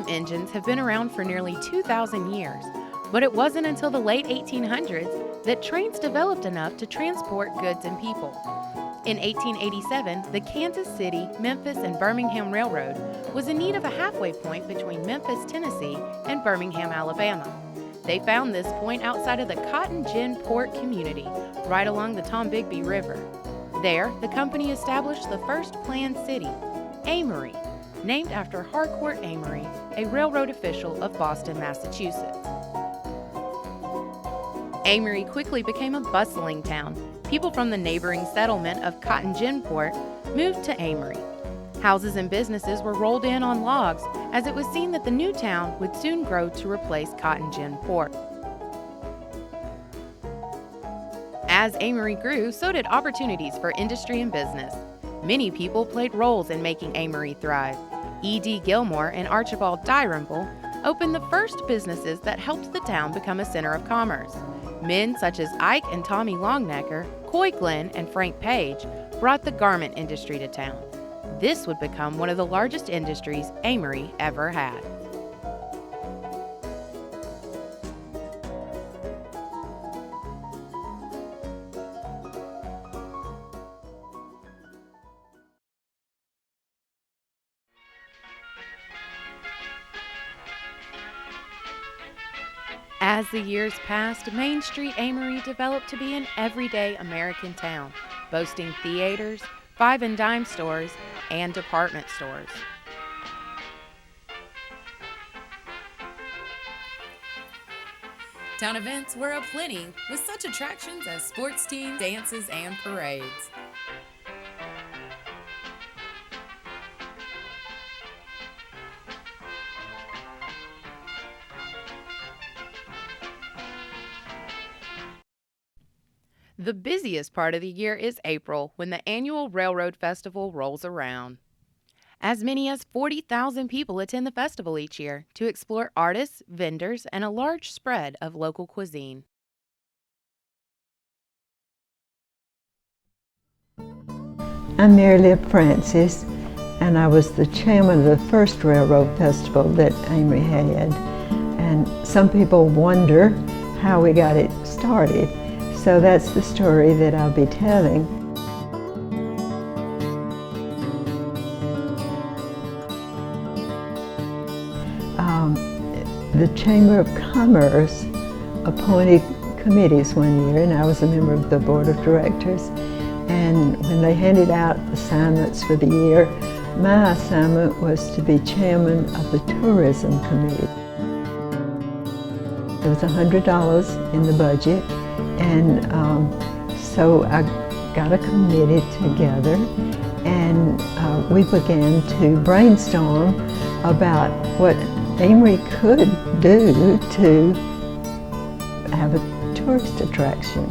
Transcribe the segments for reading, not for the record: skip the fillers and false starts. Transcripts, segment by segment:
steam engines have been around for nearly 2,000 years, but it wasn't until the late 1800s that trains developed enough to transport goods and people. In 1887, the Kansas City, Memphis, and Birmingham Railroad was in need of a halfway point between Memphis, Tennessee, and Birmingham, Alabama. They found this point outside of the Cotton Gin Port community, right along the Tombigbee River. There, the company established the first planned city, Amory, named after Harcourt Amory, a railroad official of Boston, Massachusetts. Amory quickly became a bustling town. People from the neighboring settlement of Cotton Gin Port moved to Amory. Houses and businesses were rolled in on logs, as it was seen that the new town would soon grow to replace Cotton Gin Port. As Amory grew, so did opportunities for industry and business. Many people played roles in making Amory thrive. E.D. Gilmore and Archibald Dalrymple opened the first businesses that helped the town become a center of commerce. Men such as Ike and Tommy Longnecker, Coy Glenn, and Frank Page brought the garment industry to town. This would become one of the largest industries Amory ever had. As the years passed, Main Street Amory developed to be an everyday American town, boasting theaters, five and dime stores, and department stores. Town events were aplenty, with such attractions as sports teams, dances, and parades. The busiest part of the year is April, when the annual Railroad Festival rolls around. As many as 40,000 people attend the festival each year to explore artists, vendors, and a large spread of local cuisine. I'm Mary Lib Francis, and I was the chairman of the first Railroad Festival that Amory had. And some people wonder how we got it started. So that's the story that I'll be telling. The Chamber of Commerce appointed committees one year, and I was a member of the board of directors. And when they handed out assignments for the year, my assignment was to be chairman of the tourism committee. There was $100 in the budget, and so I got a committee together, and we began to brainstorm about what Amory could do to have a tourist attraction.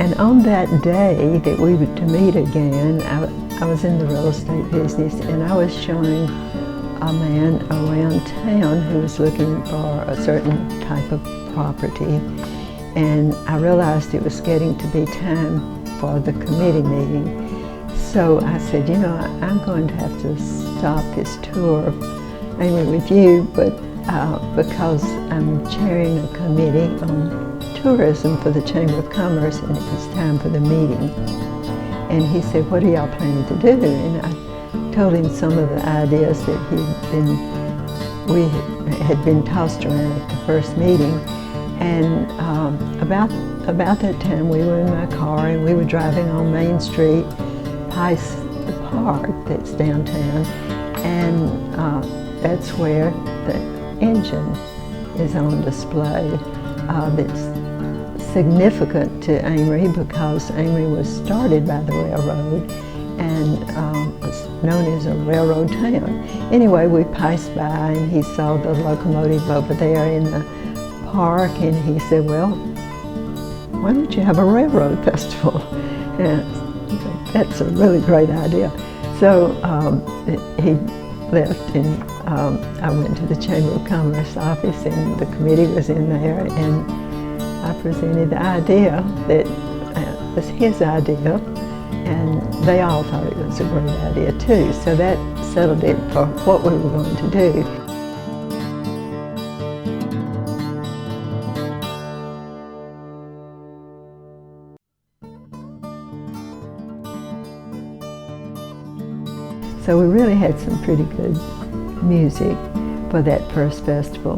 And on that day that we were to meet again, I was in the real estate business, and I was showing a man around town who was looking for a certain type of property, and I realized it was getting to be time for the committee meeting. So I said, you know, I'm going to have to stop this tour of Amory with you, but because I'm chairing a committee on tourism for the Chamber of Commerce, and it was time for the meeting. And he said, what are y'all planning to do? And I told him some of the ideas that we had been tossed around at the first meeting. And about that time, we were in my car and we were driving on Main Street past the park that's downtown, and that's where the engine is on display. That's significant to Amory because Amory was started by the railroad and was known as a railroad town. Anyway, we passed by and he saw the locomotive over there in the park, and he said, well, why don't you have a railroad festival? And that's a really great idea. So he left, and I went to the Chamber of Commerce office, and the committee was in there, and I presented the idea that was his idea, And they all thought it was a great idea too. So that settled it for what we were going to do. So we really had some pretty good music for that first festival.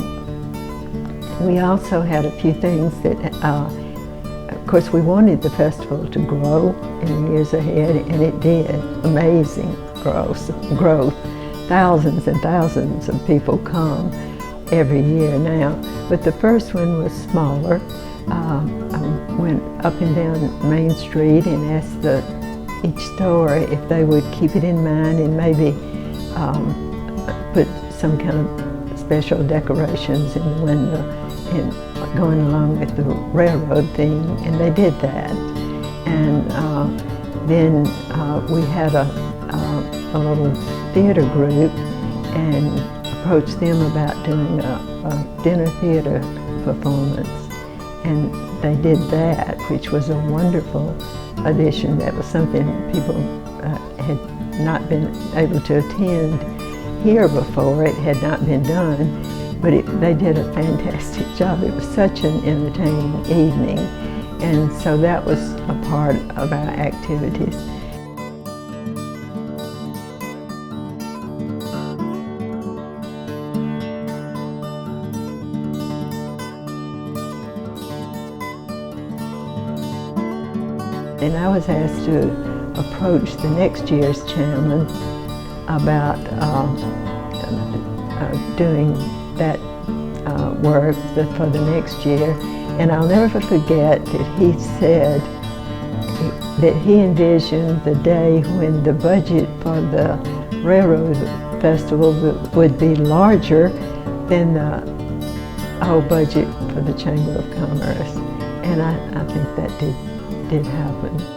We also had a few things that, of course, we wanted the festival to grow in the years ahead, and it did. Amazing growth. Thousands and thousands of people come every year now. But the first one was smaller. I went up and down Main Street and asked each store if they would keep it in mind and maybe put some kind of special decorations in the window and going along with the railroad theme, and they did that. And then we had a little theater group and approached them about doing a dinner theater performance, and they did that, which was a wonderful addition. That was something people had not been able to attend here before. It had not been done, but they did a fantastic job. It was such an entertaining evening, and so that was a part of our activities. And I was asked to approach the next year's chairman about doing that work for the next year. And I'll never forget that he said that he envisioned the day when the budget for the Railroad Festival would be larger than the whole budget for the Chamber of Commerce. And I think that did happen.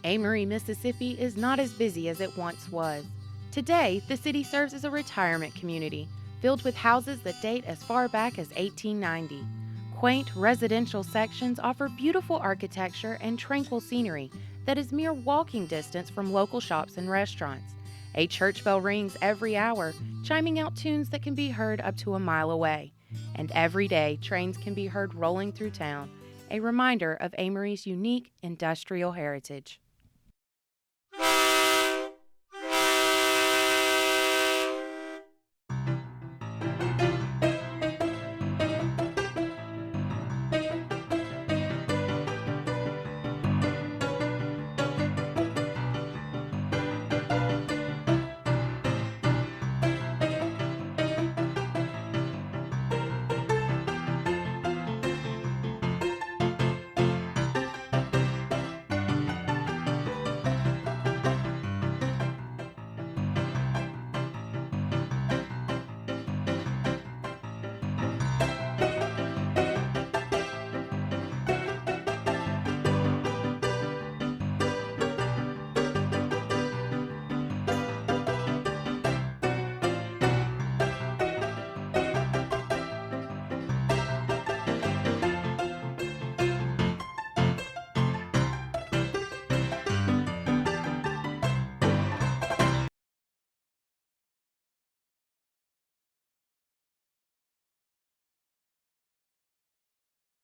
Amory, Mississippi is not as busy as it once was. Today, the city serves as a retirement community filled with houses that date as far back as 1890. Quaint residential sections offer beautiful architecture and tranquil scenery that is mere walking distance from local shops and restaurants. A church bell rings every hour, chiming out tunes that can be heard up to a mile away. And every day, trains can be heard rolling through town, a reminder of Amory's unique industrial heritage.